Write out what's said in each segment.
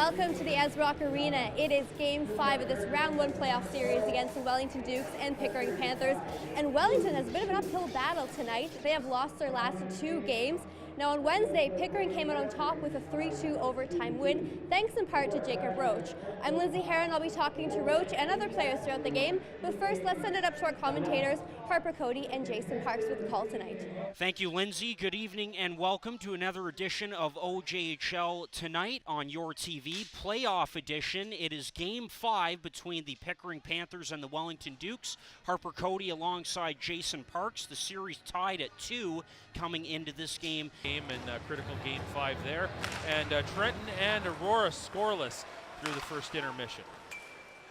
Welcome to the ESSROC Arena. It is Game 5 of this Round 1 playoff series against the Wellignton Dukes and Pickering Panthers. And Wellignton has a bit of an uphill battle tonight. They have lost their last 2 games. Now on Wednesday, Pickering came out on top with a 3-2 overtime win, thanks in part to Jacob Roach. I'm Lindsay Herron. I'll be talking to Roach and other players throughout the game. But first, let's send it up to our commentators, Harper Cody and Jason Parks, with the call tonight. Thank you, Lindsay. Good evening and welcome to another edition of OJHL Tonight on your TV. Playoff edition. It is Game 5 between the Pickering Panthers and the Wellignton Dukes. Harper Cody alongside Jason Parks. The series tied at 2 coming into this game. In critical Game 5 there. And Trenton and Aurora scoreless through the first intermission.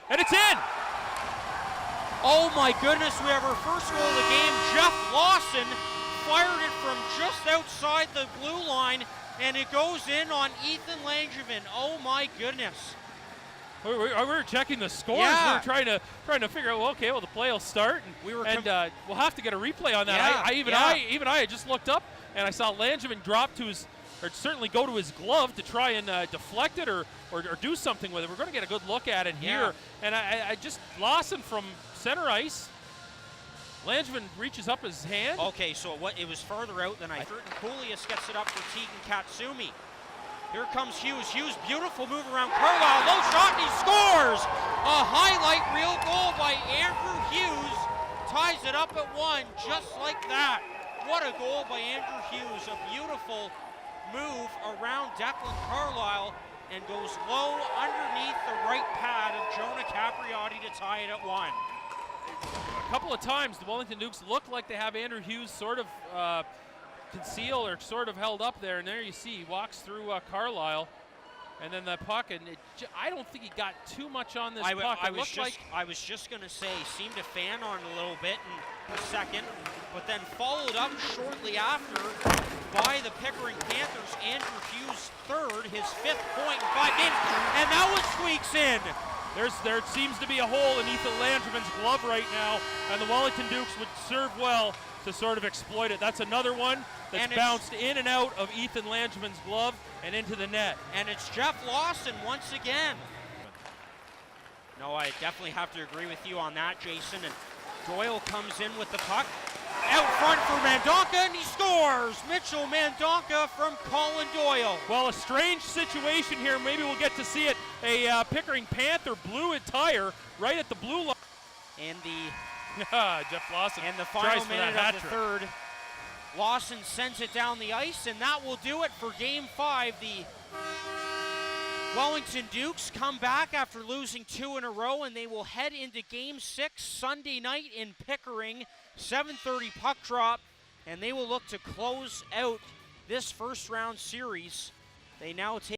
And it's in! Oh my goodness, we have our first goal of the game. Jeff Lawson fired it from just outside the blue line, and it goes in on Ethan Langevin. Oh my goodness. We were checking the scores. Yeah. We were trying to figure out, well, okay, well, the play will start, and we'll have to get a replay on that. Yeah, I had just looked up, and I saw Langevin drop to his, or certainly go to his glove to try and deflect it or do something with it. We're going to get a good look at it here. And I just, Lawson from center ice, Langevin reaches up his hand. Okay, so it was farther out than I thought. Koulias gets it up for Tegan Katsumi. Here comes Hughes. Hughes, beautiful move around Carlisle. Low shot, and he scores! A highlight reel goal by Andrew Hughes. Ties it up at 1, just like that. What a goal by Andrew Hughes. A beautiful move around Declan Carlisle and goes low underneath the right pad of Jonah Capriotti to tie it at 1. A couple of times the Wellignton Dukes look like they have Andrew Hughes sort of concealed or sort of held up there, and there you see he walks through Carlisle, and then the puck, and I don't think he got too much on this puck. I was just going to say, seemed to fan on it a little bit in the second, but then followed up shortly after by the Pickering Panthers. Andrew Hughes third, his 5th point in 5 games, and that one squeaks in. There seems to be a hole in Ethan Langevin's glove right now, and the Wellignton Dukes would serve well to sort of exploit it. That's another one that's bounced in and out of Ethan Langevin's glove and into the net. And it's Jeff Lawson once again. No, I definitely have to agree with you on that, Jason. And Doyle comes in with the puck. Out front for Mandonka, and he scores! Mitchell Mandonka from Colin Doyle. Well, a strange situation here. Maybe we'll get to see it. A Pickering Panther blew a tire right at the blue line. And Jeff Lawson. And the final minute of the third, Lawson sends it down the ice, and that will do it for Game 5. The Wellignton Dukes come back after losing 2 in a row, and they will head into Game 6 Sunday night in Pickering. 7:30 puck drop, and they will look to close out this first round series. They now take